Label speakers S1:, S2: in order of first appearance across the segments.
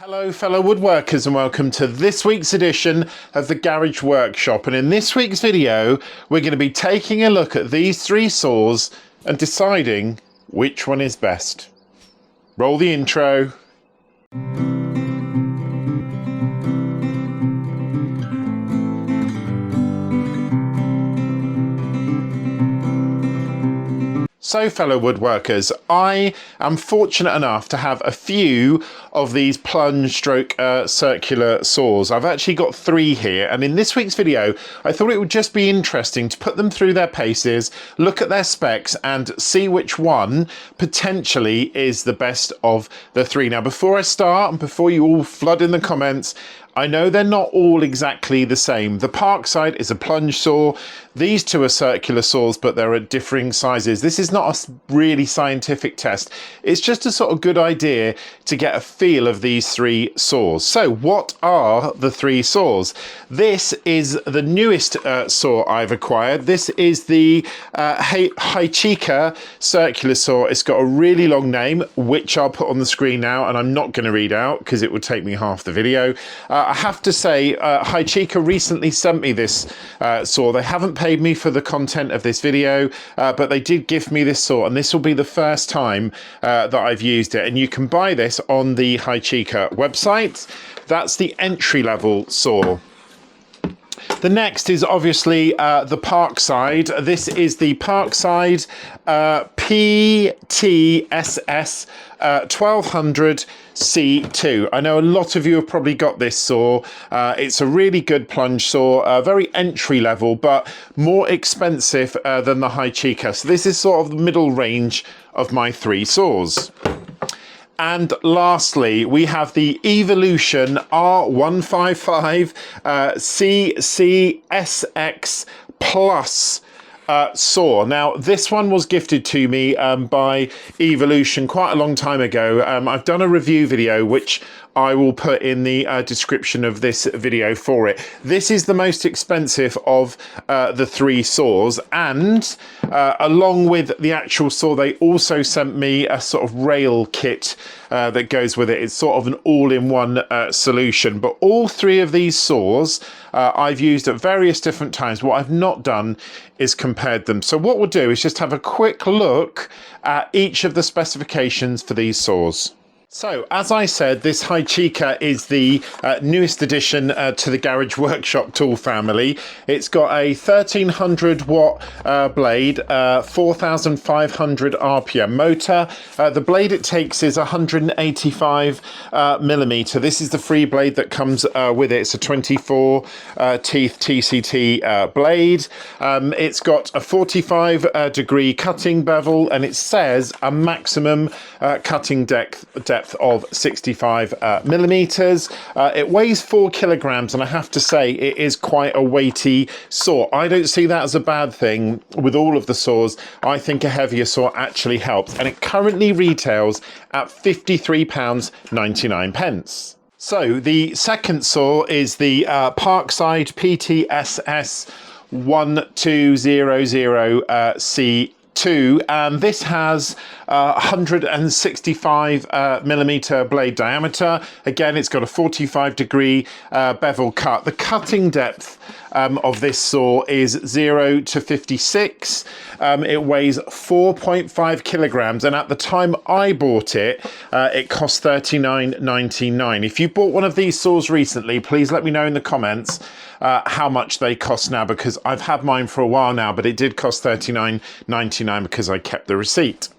S1: Hello fellow woodworkers and welcome to this week's edition of the Garage Workshop, and in this week's video we're going to be taking a look at these three saws and deciding which one is best. Roll the intro. So fellow woodworkers, I am fortunate enough to have a few of these plunge stroke circular saws. I've actually got three here, and in this week's video I thought it would just be interesting to put them through their paces, look at their specs and see which one potentially is the best of the three. Now before I start and before you all flood in the comments, I know they're not all exactly the same. The Parkside is a plunge saw. These two are circular saws, but they're at differing sizes. This is not a really scientific test. It's just a sort of good idea to get a feel of these three saws. So what are the three saws? This is the newest saw I've acquired. This is the Hychika circular saw. It's got a really long name, which I'll put on the screen now, and I'm not going to read out because it would take me half the video. I have to say, Hychika recently sent me this saw. They haven't paid me for the content of this video, but they did gift me this saw, and this will be the first time that I've used it. And you can buy this on the Hychika website. That's the entry-level saw. The next is obviously the Parkside. This is the Parkside PTSS 1200 C2. I know a lot of you have probably got this saw. It's a really good plunge saw, very entry level, but more expensive than the Hychika. So this is sort of the middle range of my three saws. And lastly, we have the Evolution R155 CCSX Plus saw. Now this one was gifted to me by Evolution quite a long time ago. I've done a review video which I will put in the description of this video for it. This is the most expensive of the three saws, and along with the actual saw they also sent me a sort of rail kit that goes with it. It's sort of an all-in-one solution. But all three of these saws I've used at various different times. What I've not done is compared them. So what we'll do is just have a quick look at each of the specifications for these saws. So, as I said, this Hychika is the newest addition to the Garage Workshop tool family. It's got a 1300 watt blade, 4500 RPM motor. The blade it takes is 185 millimeter. This is the free blade that comes with it. It's a 24 teeth TCT blade. It's got a 45 degree cutting bevel, and it says a maximum cutting depth of 65 millimeters. It weighs 4 kilograms, and I have to say it is quite a weighty saw. I don't see that as a bad thing with all of the saws. I think a heavier saw actually helps, and it currently retails at £53.99. So the second saw is the Parkside PTSS 1200 C2, and this has 165 millimeter blade diameter. Again, it's got a 45 degree bevel cut. The cutting depth of this saw is 0 to 56. It weighs 4.5 kilograms, and at the time I bought it, it cost $39.99. If you bought one of these saws recently, please let me know in the comments how much they cost now, because I've had mine for a while now, but it did cost $39.99 because I kept the receipt.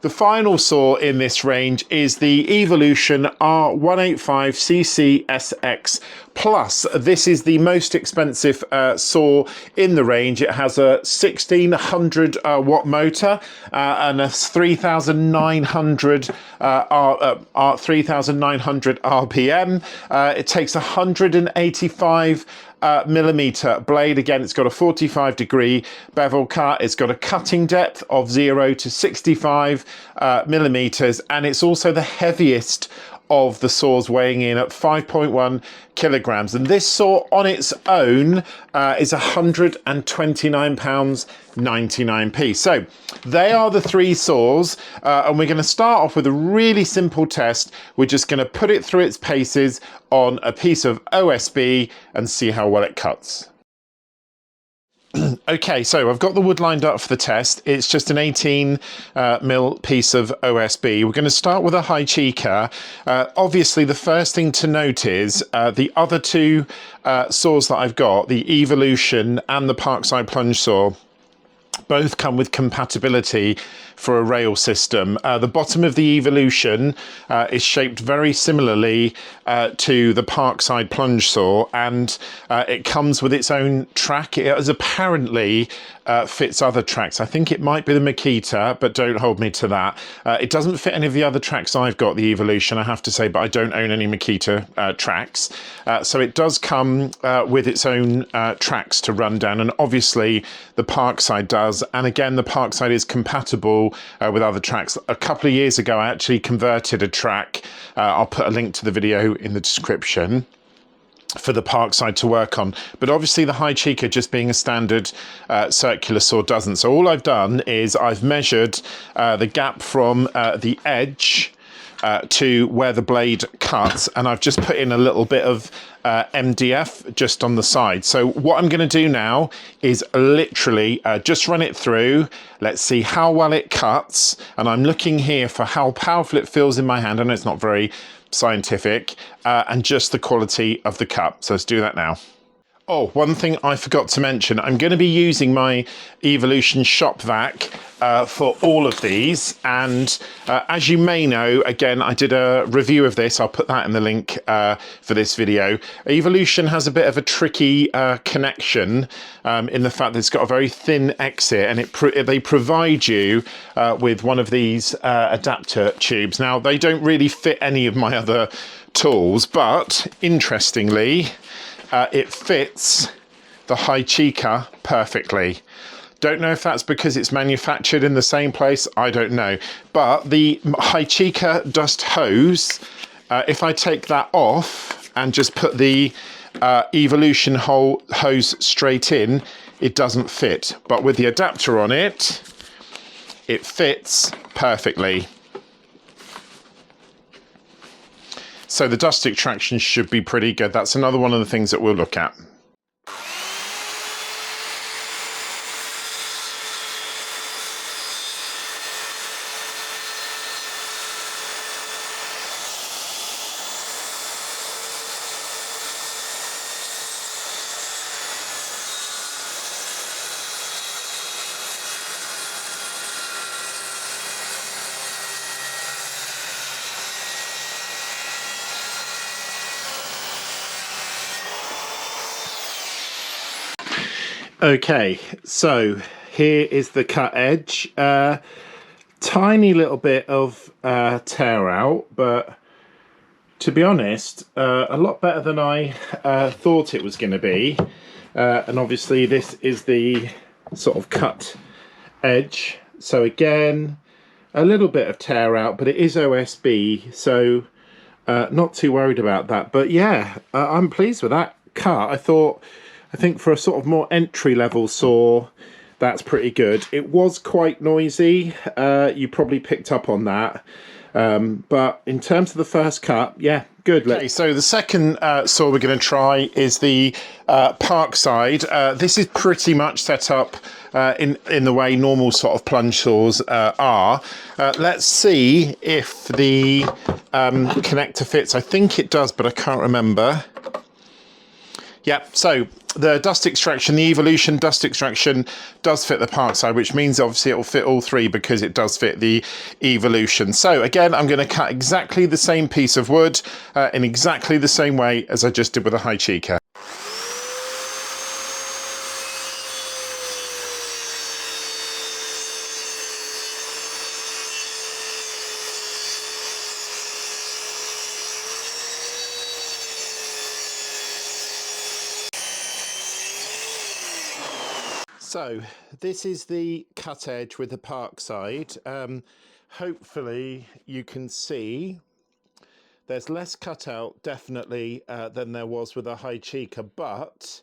S1: The final saw in this range is the Evolution R185 CCSX Plus. This is the most expensive saw in the range. It has a 1600 watt motor and a 3900 RPM. It takes 185 millimeter blade. Again, it's got a 45 degree bevel cut. It's got a cutting depth of 0 to 65 millimeters, and it's also the heaviest of the saws weighing in at 5.1 kilograms. And this saw on its own is £129.99. So they are the three saws, and we're going to start off with a really simple test. We're just going to put it through its paces on a piece of OSB and see how well it cuts. Okay, so I've got the wood lined up for the test. It's just an 18 mil piece of OSB. We're going to start with a Hychika. Obviously, the first thing to note is the other two saws that I've got, the Evolution and the Parkside plunge saw, both come with compatibility for a rail system. The bottom of the Evolution is shaped very similarly to the Parkside plunge saw, and it comes with its own track. It has apparently fits other tracks. I think it might be the Makita, but don't hold me to that. It doesn't fit any of the other tracks I've got, the Evolution, I have to say, but I don't own any Makita tracks. So it does come with its own tracks to run down, and obviously the Parkside does. And again, the Parkside is compatible with other tracks. A couple of years ago, I actually converted a track. I'll put a link to the video in the description for the Parkside to work on, but obviously the Hychika, just being a standard circular saw, doesn't. So all I've done is I've measured the gap from the edge to where the blade cuts, and I've just put in a little bit of MDF just on the side. So what I'm going to do now is literally just run it through. Let's see how well it cuts, and I'm looking here for how powerful it feels in my hand. I know it's not very scientific, and just the quality of the cut. So let's do that now. Oh, one thing I forgot to mention, I'm going to be using my Evolution ShopVac for all of these, and as you may know, again, I did a review of this. I'll put that in the link for this video. Evolution has a bit of a tricky connection in the fact that it's got a very thin exit, and they provide you with one of these adapter tubes. Now, they don't really fit any of my other tools, but interestingly, it fits the Hychika perfectly. Don't know if that's because it's manufactured in the same place, I don't know. But the Hychika dust hose, if I take that off and just put the Evolution hose straight in, it doesn't fit. But with the adapter on it, it fits perfectly. So the dust extraction should be pretty good. That's another one of the things that we'll look at. Okay, so here is the cut edge. Tiny little bit of tear out, but to be honest, a lot better than I thought it was going to be. And obviously this is the sort of cut edge. So again, a little bit of tear out, but it is OSB, so not too worried about that. But yeah, I'm pleased with that cut. I think for a sort of more entry-level saw, that's pretty good. It was quite noisy. You probably picked up on that. But in terms of the first cut, yeah, good. Okay, so the second saw we're going to try is the Parkside. This is pretty much set up in the way normal sort of plunge saws are. Let's see if the connector fits. I think it does, but I can't remember. Yep, so the dust extraction, the Evolution dust extraction does fit the Parkside, which means obviously it will fit all three because it does fit the Evolution. So again, I'm going to cut exactly the same piece of wood in exactly the same way as I just did with a Hychika. So this is the cut edge with the Parkside. Hopefully you can see There's less cutout, definitely, than there was with a Hychika, but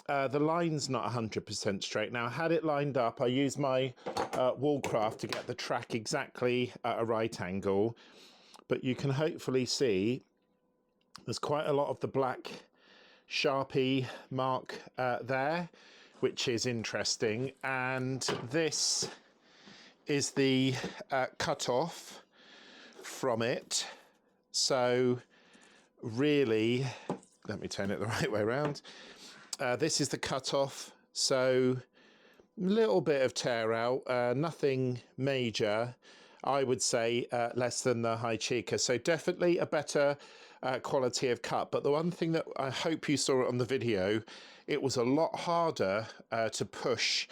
S1: the line's not 100% straight. Now, had it lined up, I used my Woolcraft to get the track exactly at a right angle, but you can hopefully see there's quite a lot of the black Sharpie mark there, which is interesting. And this is the cut-off from it. So really, let me turn it the right way around. This is the cut-off, so a little bit of tear out, nothing major. I would say less than the Hychika, so definitely a better quality of cut. But the one thing that I hope you saw it on the video, it was a lot harder to push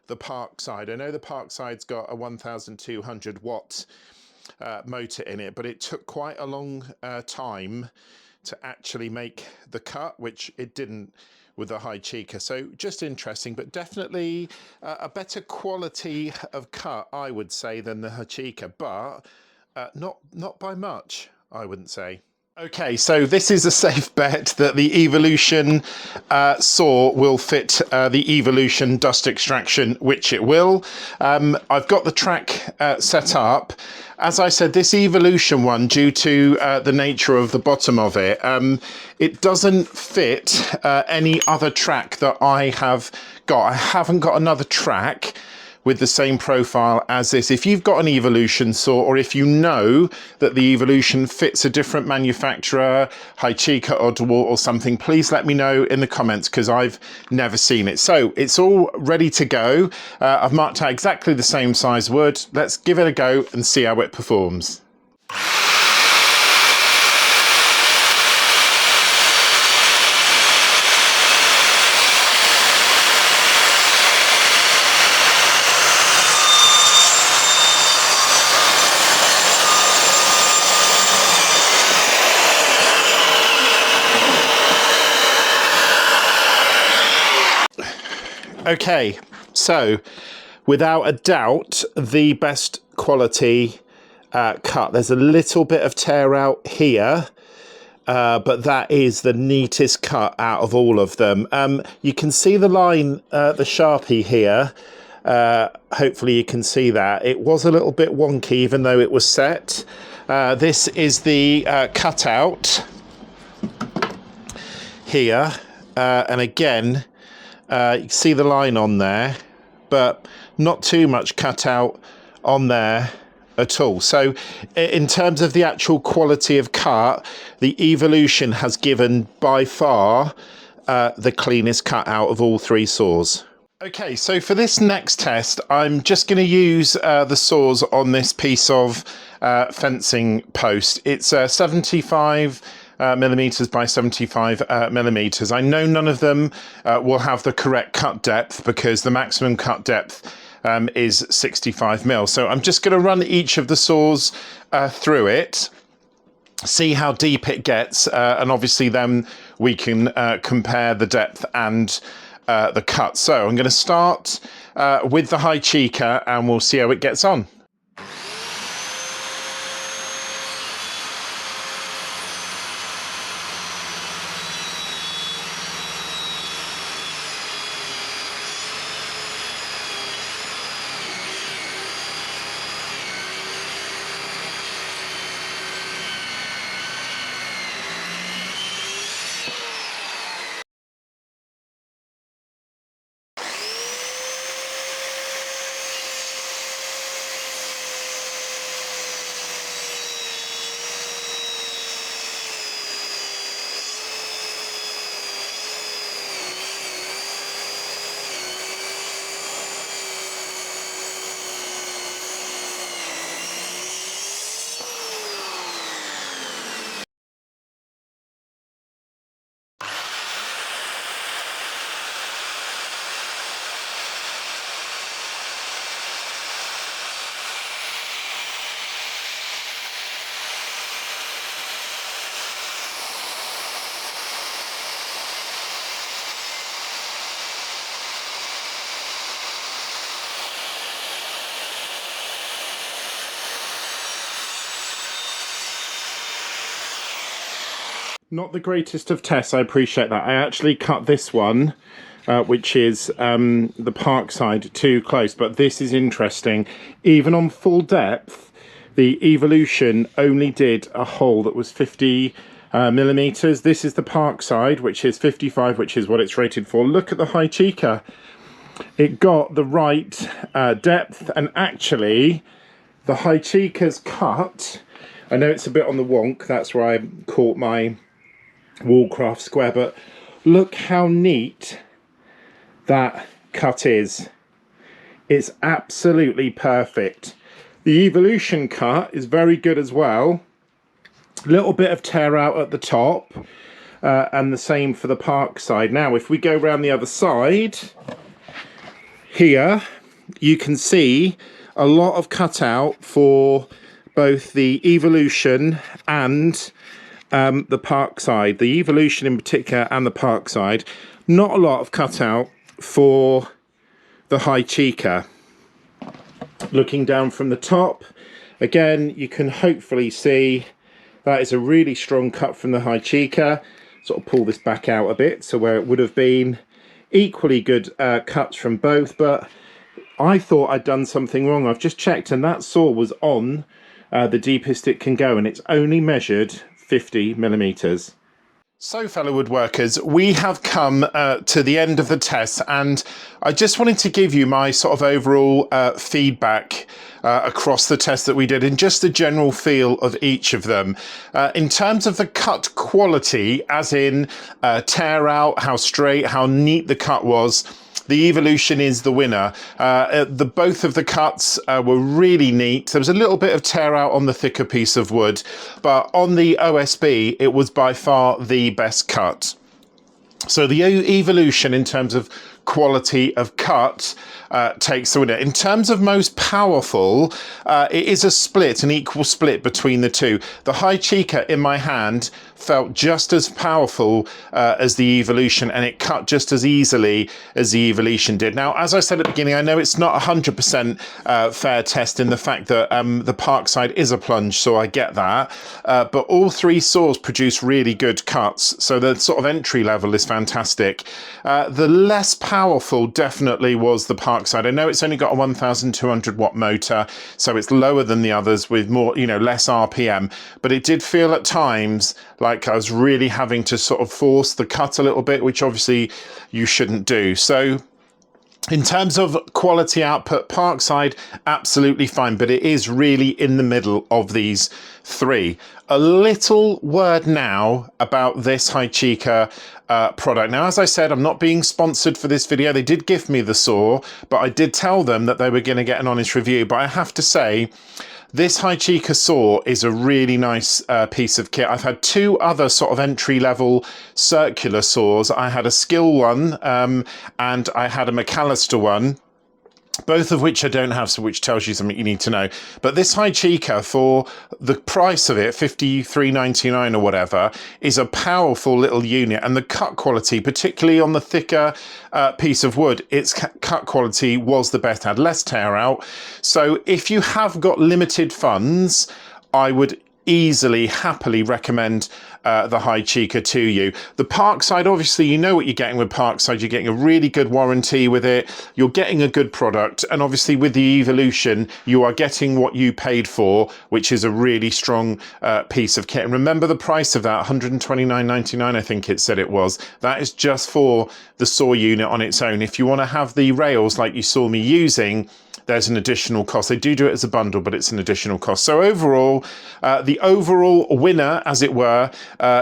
S1: the Parkside. I know the Parkside's got a 1200 watt motor in it, but it took quite a long time to actually make the cut, which it didn't with the Hychika. So just interesting, but definitely a better quality of cut, I would say, than the Hychika, but not by much, I wouldn't say. Okay, so this is a safe bet that the Evolution saw will fit the Evolution dust extraction, which it will. I've got the track set up. As I said, this Evolution one, due to the nature of the bottom of it, it doesn't fit any other track that I have got. I haven't got another track with the same profile as this. If you've got an Evolution saw, or if you know that the Evolution fits a different manufacturer, Hychika, Oddwall or something, please let me know in the comments, because I've never seen it. So it's all ready to go. I've marked out exactly the same size wood. Let's give it a go and see how it performs. Okay, so without a doubt, the best quality cut. There's a little bit of tear out here, but that is the neatest cut out of all of them. You can see the line, the Sharpie here. Hopefully you can see that. It was a little bit wonky, even though it was set. This is the cutout here, and again, you can see the line on there, but not too much cut out on there at all. So in terms of the actual quality of cut, the Evolution has given by far the cleanest cut out of all three saws. Okay, so for this next test, I'm just going to use the saws on this piece of fencing post. It's 75 millimeters by 75 millimeters. I know none of them will have the correct cut depth, because the maximum cut depth is 65 mil. So I'm just going to run each of the saws through it, see how deep it gets, and obviously then we can compare the depth and the cut. So I'm going to start with the Hychika, and we'll see how it gets on. Not the greatest of tests, I appreciate that. I actually cut this one, which is the Parkside, too close, but this is interesting. Even on full depth, the Evolution only did a hole that was 50 millimeters. This is the Parkside, which is 55, which is what it's rated for. Look at the Hychika. It got the right depth, and actually the Hychika's cut, I know it's a bit on the wonk, that's where I caught my Wallcraft square, but look how neat that cut is. It's absolutely perfect. The Evolution cut is very good as well. Little bit of tear out at the top, and the same for the Parkside. Now if we go around the other side here, you can see a lot of cutout for both the Evolution and the Parkside. The Evolution in particular and the Parkside. Not a lot of cutout for the Hychika. Looking down from the top, again, you can hopefully see that is a really strong cut from the Hychika. Sort of pull this back out a bit, so where it would have been equally good cuts from both, but I thought I'd done something wrong. I've just checked, and that saw was on the deepest it can go, and it's only measured 50 millimeters. So, fellow woodworkers, we have come to the end of the test, and I just wanted to give you my sort of overall feedback across the test that we did, and just the general feel of each of them. In terms of the cut quality, as in tear out, how straight, how neat the cut was, the Evolution is the winner. Both of the cuts were really neat. There was a little bit of tear out on the thicker piece of wood, but on the OSB, it was by far the best cut. So the Evolution, in terms of quality of cut, takes the winner. In terms of most powerful, it is a split, an equal split between the two. The Hychika in my hand felt just as powerful as the Evolution, and it cut just as easily as the Evolution did. Now, as I said at the beginning, I know it's not 100% fair test in the fact that the Parkside is a plunge, so I get that. But all three saws produce really good cuts, so the sort of entry level is fantastic. The less powerful definitely was the Parkside. I know it's only got a 1,200 watt motor, so it's lower than the others with more, less RPM, but it did feel at times like I was really having to sort of force the cut a little bit, which obviously you shouldn't do. So in terms of quality output, Parkside, absolutely fine, but it is really in the middle of these three. A little word now about this Hychika product. Now, as I said, I'm not being sponsored for this video. They did gift me the saw, but I did tell them that they were going to get an honest review. But I have to say, this Hychika saw is a really nice piece of kit. I've had two other sort of entry-level circular saws. I had a Skill one and I had a McAllister one, both of which I don't have, so which tells you something you need to know. But this Hychika, for the price of it, $53.99 or whatever, is a powerful little unit. And the cut quality, particularly on the thicker piece of wood, its cut quality was the best, had less tear out. So if you have got limited funds, I would easily, happily recommend the Hychika to you. The Parkside, obviously, you know what you're getting with Parkside. You're getting a really good warranty with it. You're getting a good product. And obviously with the Evolution, you are getting what you paid for, which is a really strong piece of kit. And remember the price of that, $129.99, I think it said it was. That is just for the saw unit on its own. If you want to have the rails like you saw me using, there's an additional cost. They do it as a bundle, but it's an additional cost. So overall, the overall winner, as it were,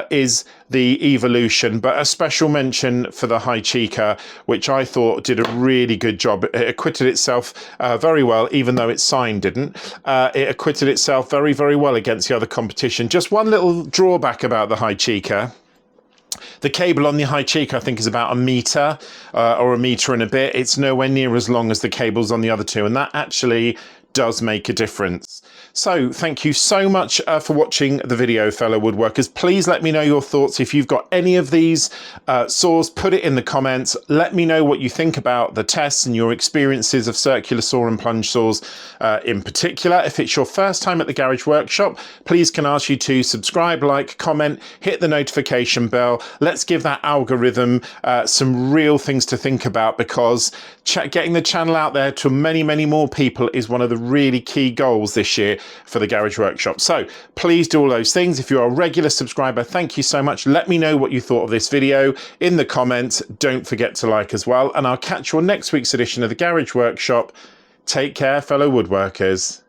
S1: is the Evolution, but a special mention for the Hychika, which I thought did a really good job. It acquitted itself very well, even though its sign didn't. It acquitted itself very, very well against the other competition. Just one little drawback about the Hychika. The cable on the Hychika, I think, is about a metre or a metre and a bit. It's nowhere near as long as the cables on the other two, and that actually does make a difference. So thank you so much for watching the video, fellow woodworkers. Please let me know your thoughts. If you've got any of these saws, put it in the comments. Let me know what you think about the tests and your experiences of circular saw and plunge saws in particular. If it's your first time at the Garage Workshop, please can I ask you to subscribe, like, comment, hit the notification bell. Let's give that algorithm some real things to think about, because getting the channel out there to many, many more people is one of the really key goals this year for the Garage Workshop. So please do all those things. If you're a regular subscriber, thank you so much. Let me know what you thought of this video in the comments. Don't forget to like as well, and I'll catch you on next week's edition of the Garage Workshop. Take care, fellow woodworkers.